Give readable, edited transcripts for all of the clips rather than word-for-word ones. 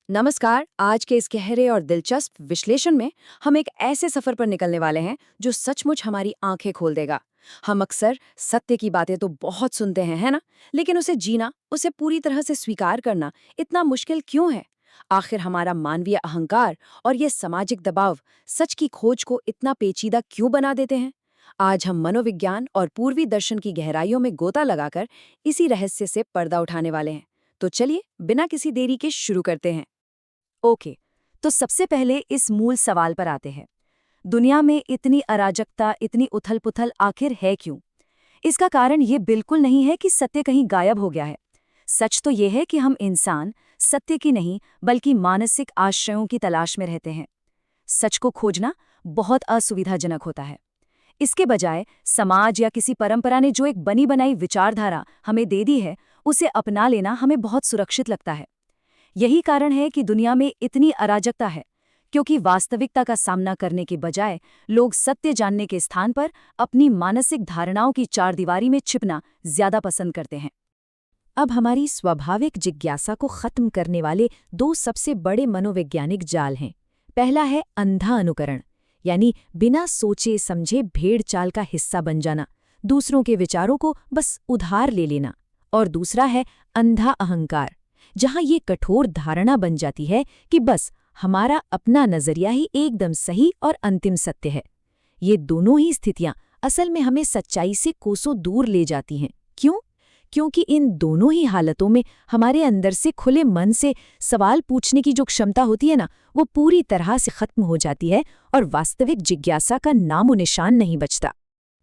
नमस्कार। आज के इस गहरे और दिलचस्प विश्लेषण में हम एक ऐसे सफर पर निकलने वाले हैं जो सचमुच हमारी आंखें खोल देगा। हम अक्सर सत्य की बातें तो बहुत सुनते हैं, है ना? लेकिन उसे जीना, उसे पूरी तरह से स्वीकार करना इतना मुश्किल क्यों है? आखिर हमारा मानवीय अहंकार और ये सामाजिक दबाव सच की खोज को इतना पेचीदा क्यों बना देते हैं? आज हम मनोविज्ञान और पूर्वी दर्शन की गहराइयों में गोता लगाकर इसी रहस्य से पर्दा उठाने वाले हैं। तो चलिए बिना किसी देरी के शुरू करते हैं। ओके, तो सबसे पहले इस मूल सवाल पर आते हैं। दुनिया में इतनी अराजकता, इतनी उथल-पुथल आखिर है क्यों? इसका कारण ये बिल्कुल नहीं है कि सत्य कहीं गायब हो गया है। सच तो ये है कि हम इंसान सत्य की नहीं, बल्कि मानसिक आश्रयों की तलाश में रहते हैं। सच को खोजना बहुत असुविधाजनक होता है। इसके बजाय समाज या किसी परंपरा ने जो एक बनी बनाई विचारधारा हमें दे दी है, उसे अपना लेना हमें बहुत सुरक्षित लगता है। यही कारण है कि दुनिया में इतनी अराजकता है, क्योंकि वास्तविकता का सामना करने के बजाय लोग सत्य जानने के स्थान पर अपनी मानसिक धारणाओं की चारदीवारी में छिपना ज्यादा पसंद करते हैं। अब हमारी स्वाभाविक जिज्ञासा को खत्म करने वाले दो सबसे बड़े मनोवैज्ञानिक जाल हैं। पहला है अंधा अनुकरण, यानी बिना सोचे समझे भेड़ चाल का हिस्सा बन जाना, दूसरों के विचारों को बस उधार ले लेना। और दूसरा है अंधा अहंकार, जहां ये कठोर धारणा बन जाती है कि बस हमारा अपना नजरिया ही एकदम सही और अंतिम सत्य है। ये दोनों ही स्थितियां असल में हमें सच्चाई से कोसों दूर ले जाती हैं। क्यों? क्योंकि इन दोनों ही हालतों में हमारे अंदर से खुले मन से सवाल पूछने की जो क्षमता होती है ना, वो पूरी तरह से खत्म हो जाती है और वास्तविक जिज्ञासा का नामो निशान नहीं बचता।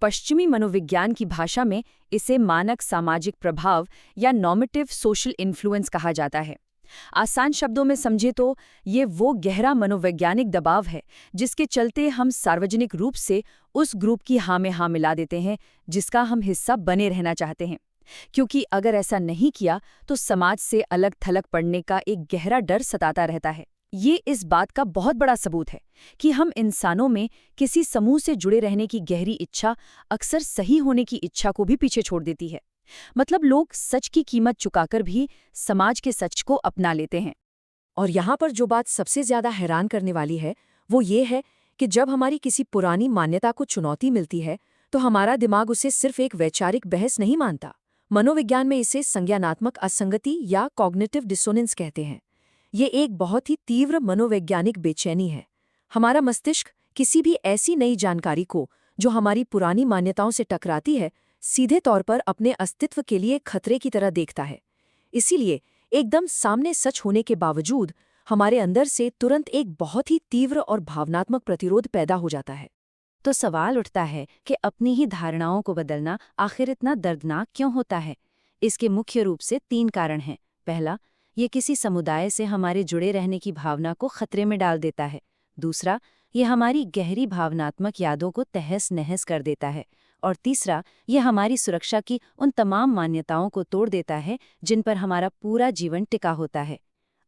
पश्चिमी मनोविज्ञान की भाषा में इसे मानक सामाजिक प्रभाव या नॉर्मेटिव सोशल इन्फ्लुएंस कहा जाता है। आसान शब्दों में समझे तो ये वो गहरा मनोवैज्ञानिक दबाव है जिसके चलते हम सार्वजनिक रूप से उस ग्रुप की हाँ में हाँ मिला देते हैं जिसका हम हिस्सा बने रहना चाहते हैं, क्योंकि अगर ऐसा नहीं किया तो समाज से अलग थलग पड़ने का एक गहरा डर सताता रहता है। ये इस बात का बहुत बड़ा सबूत है कि हम इंसानों में किसी समूह से जुड़े रहने की गहरी इच्छा अक्सर सही होने की इच्छा को भी पीछे छोड़ देती है। मतलब लोग सच की कीमत चुकाकर भी समाज के सच को अपना लेते हैं। और यहाँ पर जो बात सबसे ज्यादा हैरान करने वाली है वो ये है कि जब हमारी किसी पुरानी मान्यता को चुनौती मिलती है तो हमारा दिमाग उसे सिर्फ एक वैचारिक बहस नहीं मानता। मनोविज्ञान में इसे संज्ञानात्मक असंगति या कॉग्निटिव डिसोनेंस कहते हैं। ये एक बहुत ही तीव्र मनोवैज्ञानिक बेचैनी है। हमारा मस्तिष्क किसी भी ऐसी नई जानकारी को जो हमारी पुरानी मान्यताओं से टकराती है, सीधे तौर पर अपने अस्तित्व के लिए खतरे की तरह देखता है। इसीलिए एकदम सामने सच होने के बावजूद हमारे अंदर से तुरंत एक बहुत ही तीव्र और भावनात्मक प्रतिरोध पैदा हो जाता है। तो सवाल उठता है कि अपनी ही धारणाओं को बदलना आखिर इतना दर्दनाक क्यों होता है? इसके मुख्य रूप से 3 कारण हैं। पहला, ये किसी समुदाय से हमारे जुड़े रहने की भावना को खतरे में डाल देता है। दूसरा, ये हमारी गहरी भावनात्मक यादों को तहस-नहस कर देता है। और तीसरा, ये हमारी सुरक्षा की उन तमाम मान्यताओं को तोड़ देता है जिन पर हमारा पूरा जीवन टिका होता है।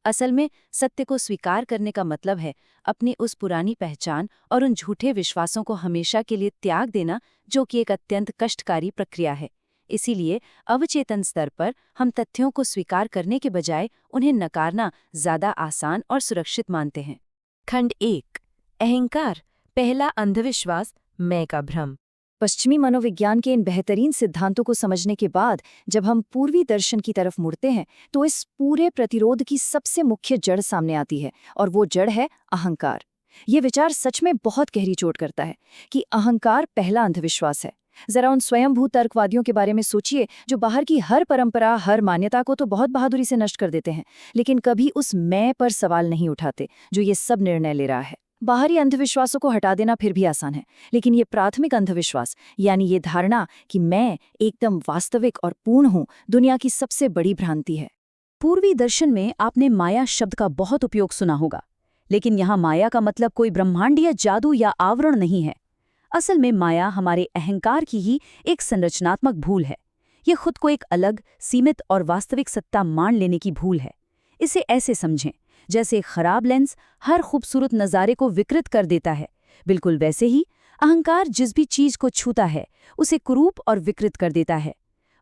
असल में सत्य को स्वीकार करने का मतलब है अपनी उस पुरानी पहचान और उन झूठे विश्वासों को हमेशा के लिए त्याग देना, जो कि एक अत्यंत कष्टकारी प्रक्रिया है। इसीलिए अवचेतन स्तर पर हम तथ्यों को स्वीकार करने के बजाय उन्हें नकारना ज्यादा आसान और सुरक्षित मानते हैं। खंड 1, अहंकार, पहला अंधविश्वास, मैं का भ्रम। पश्चिमी मनोविज्ञान के इन बेहतरीन सिद्धांतों को समझने के बाद जब हम पूर्वी दर्शन की तरफ मुड़ते हैं तो इस पूरे प्रतिरोध की सबसे मुख्य जड़ सामने आती है, और वो जड़ है अहंकार। ये विचार सच में बहुत गहरी चोट करता है कि अहंकार पहला अंधविश्वास है। जरा उन स्वयंभू तर्कवादियों के बारे में सोचिए जो बाहर की हर परंपरा, हर मान्यता को तो बहुत बहादुरी से नष्ट कर देते हैं, लेकिन कभी उस मैं पर सवाल नहीं उठाते जो ये सब निर्णय ले रहा है। बाहरी अंधविश्वासों को हटा देना फिर भी आसान है, लेकिन ये प्राथमिक अंधविश्वास, यानी ये धारणा कि मैं एकदम वास्तविक और पूर्ण हूँ, दुनिया की सबसे बड़ी भ्रांति है। पूर्वी दर्शन में आपने माया शब्द का बहुत उपयोग सुना होगा, लेकिन यहाँ माया का मतलब कोई ब्रह्मांडीय जादू या आवरण नहीं है। असल में माया हमारे अहंकार की ही एक संरचनात्मक भूल है। ये खुद को एक अलग, सीमित और वास्तविक सत्ता मान लेने की भूल है। इसे ऐसे समझें जैसे खराब लेंस हर खूबसूरत नज़ारे को विकृत कर देता है, बिल्कुल वैसे ही अहंकार जिस भी चीज को छूता है उसे कुरूप और विकृत कर देता है।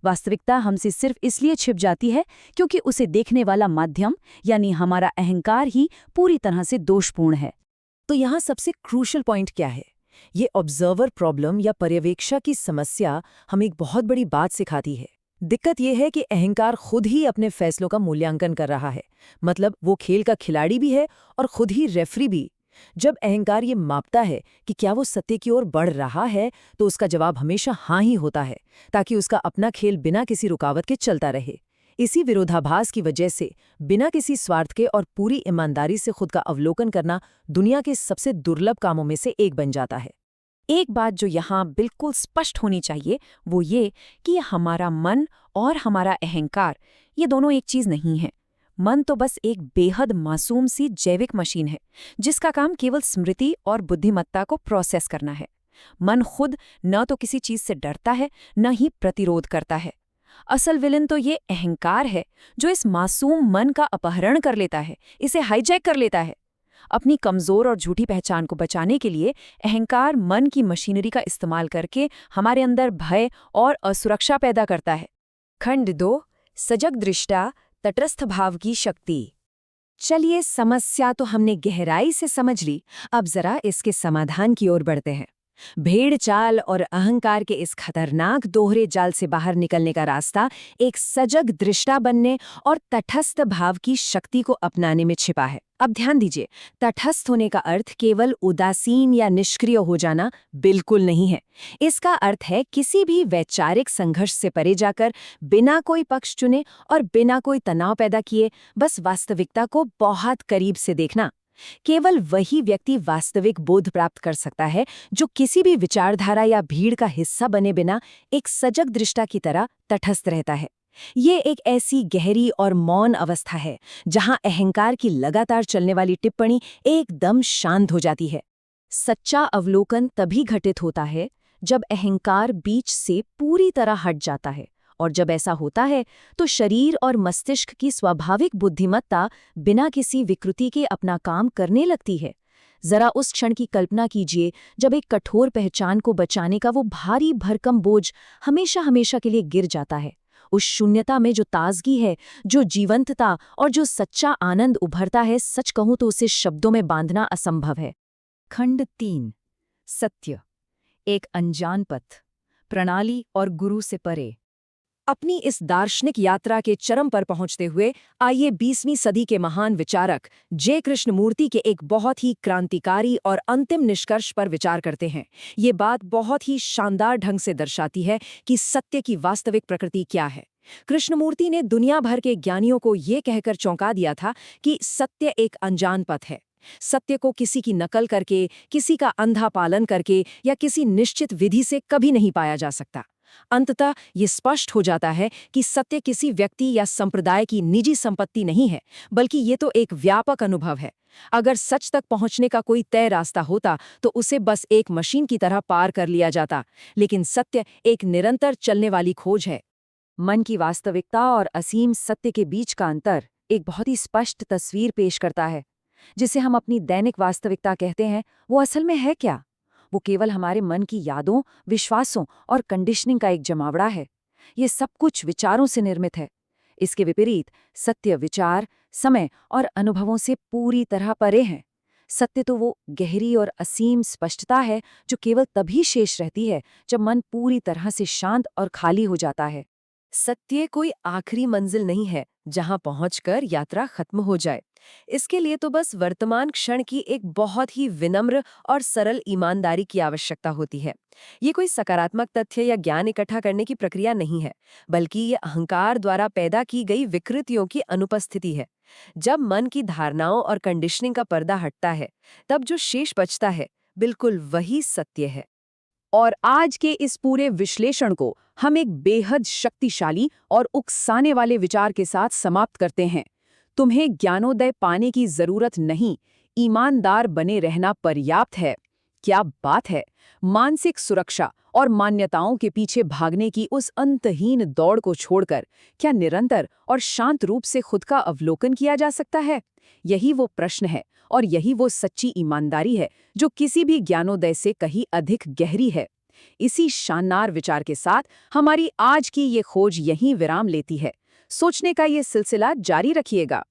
वास्तविकता हमसे सिर्फ इसलिए छिप जाती है क्योंकि उसे देखने वाला माध्यम यानी हमारा अहंकार ही पूरी तरह से दोषपूर्ण है। तो यहाँ सबसे क्रूशल पॉइंट क्या है? ये ऑब्जर्वर प्रॉब्लम या पर्यवेक्षक की समस्या हमें एक बहुत बड़ी बात सिखाती है। दिक्कत यह है कि अहंकार खुद ही अपने फैसलों का मूल्यांकन कर रहा है। मतलब वो खेल का खिलाड़ी भी है और खुद ही रेफरी भी। जब अहंकार ये मापता है कि क्या वो सत्य की ओर बढ़ रहा है, तो उसका जवाब हमेशा हाँ ही होता है, ताकि उसका अपना खेल बिना किसी रुकावट के चलता रहे। इसी विरोधाभास की वजह से बिना किसी स्वार्थ के और पूरी ईमानदारी से खुद का अवलोकन करना दुनिया के सबसे दुर्लभ कामों में से एक बन जाता है। एक बात जो यहाँ बिल्कुल स्पष्ट होनी चाहिए वो ये कि हमारा मन और हमारा अहंकार ये दोनों एक चीज नहीं है। मन तो बस एक बेहद मासूम सी जैविक मशीन है जिसका काम केवल स्मृति और बुद्धिमत्ता को प्रोसेस करना है। मन खुद न तो किसी चीज से डरता है न ही प्रतिरोध करता है। असल विलन तो ये अहंकार है जो इस मासूम मन का अपहरण कर लेता है, इसे हाईजैक कर लेता है। अपनी कमजोर और झूठी पहचान को बचाने के लिए अहंकार मन की मशीनरी का इस्तेमाल करके हमारे अंदर भय और असुरक्षा पैदा करता है। खंड 2, सजग दृष्टा तटस्थ भाव की शक्ति। चलिए, समस्या तो हमने गहराई से समझ ली, अब जरा इसके समाधान की ओर बढ़ते हैं। भेड़ चाल और अहंकार के इस खतरनाक दोहरे जाल से बाहर निकलने का रास्ता एक सजग दृष्टा बनने और तटस्थ भाव की शक्ति को अपनाने में छिपा है। अब ध्यान दीजिए, तटस्थ होने का अर्थ केवल उदासीन या निष्क्रिय हो जाना बिल्कुल नहीं है। इसका अर्थ है किसी भी वैचारिक संघर्ष से परे जाकर बिना कोई पक्ष चुने और बिना कोई तनाव पैदा किए बस वास्तविकता को बहुत करीब से देखना। केवल वही व्यक्ति वास्तविक बोध प्राप्त कर सकता है जो किसी भी विचारधारा या भीड़ का हिस्सा बने बिना एक सजग दृष्टा की तरह तटस्थ रहता है। ये एक ऐसी गहरी और मौन अवस्था है जहां अहंकार की लगातार चलने वाली टिप्पणी एकदम शांत हो जाती है। सच्चा अवलोकन तभी घटित होता है जब अहंकार बीच से पूरी तरह हट जाता है, और जब ऐसा होता है तो शरीर और मस्तिष्क की स्वाभाविक बुद्धिमत्ता बिना किसी विकृति के अपना काम करने लगती है। जरा उस क्षण की कल्पना कीजिए जब एक कठोर पहचान को बचाने का वो भारी भरकम बोझ हमेशा हमेशा के लिए गिर जाता है। उस शून्यता में जो ताजगी है, जो जीवंतता और जो सच्चा आनंद उभरता है, सच कहूं तो उसे शब्दों में बांधना असंभव है। खंड 3, सत्य, एक अनजान पथ, प्रणाली और गुरु से परे। अपनी इस दार्शनिक यात्रा के चरम पर पहुंचते हुए आइए 20वीं सदी के महान विचारक जे कृष्णमूर्ति के एक बहुत ही क्रांतिकारी और अंतिम निष्कर्ष पर विचार करते हैं। ये बात बहुत ही शानदार ढंग से दर्शाती है कि सत्य की वास्तविक प्रकृति क्या है। कृष्णमूर्ति ने दुनिया भर के ज्ञानियों को ये कहकर चौंका दिया था कि सत्य एक अनजान पथ है। सत्य को किसी की नकल करके, किसी का अंधा पालन करके या किसी निश्चित विधि से कभी नहीं पाया जा सकता। अंततः ये स्पष्ट हो जाता है कि सत्य किसी व्यक्ति या संप्रदाय की निजी संपत्ति नहीं है, बल्कि ये तो एक व्यापक अनुभव है। अगर सच तक पहुंचने का कोई तय रास्ता होता तो उसे बस एक मशीन की तरह पार कर लिया जाता, लेकिन सत्य एक निरंतर चलने वाली खोज है। मन की वास्तविकता और असीम सत्य के बीच का अंतर एक बहुत ही स्पष्ट तस्वीर पेश करता है। जिसे हम अपनी दैनिक वास्तविकता कहते हैं, वो असल में है क्या? वो केवल हमारे मन की यादों, विश्वासों और कंडीशनिंग का एक जमावड़ा है। ये सब कुछ विचारों से निर्मित है। इसके विपरीत सत्य विचार, समय और अनुभवों से पूरी तरह परे हैं। सत्य तो वो गहरी और असीम स्पष्टता है जो केवल तभी शेष रहती है जब मन पूरी तरह से शांत और खाली हो जाता है। सत्य कोई आखिरी मंजिल नहीं है जहां पहुंचकर यात्रा खत्म हो जाए। इसके लिए तो बस वर्तमान क्षण की एक बहुत ही विनम्र और सरल ईमानदारी की आवश्यकता होती है। ये कोई सकारात्मक तथ्य या ज्ञान इकट्ठा करने की प्रक्रिया नहीं है, बल्कि ये अहंकार द्वारा पैदा की गई विकृतियों की अनुपस्थिति है। जब मन की धारणाओं और कंडीशनिंग का पर्दा हटता है, तब जो शेष बचता है बिल्कुल वही सत्य है। और आज के इस पूरे विश्लेषण को हम एक बेहद शक्तिशाली और उकसाने वाले विचार के साथ समाप्त करते हैं। तुम्हें ज्ञानोदय पाने की जरूरत नहीं, ईमानदार बने रहना पर्याप्त है। क्या बात है! मानसिक सुरक्षा और मान्यताओं के पीछे भागने की उस अंतहीन दौड़ को छोड़कर क्या निरंतर और शांत रूप से खुद का अवलोकन किया जा सकता है? यही वो प्रश्न है और यही वो सच्ची ईमानदारी है जो किसी भी ज्ञानोदय से कहीं अधिक गहरी है। इसी शानदार विचार के साथ हमारी आज की ये खोज यहीं विराम लेती है। सोचने का ये सिलसिला जारी रखिएगा।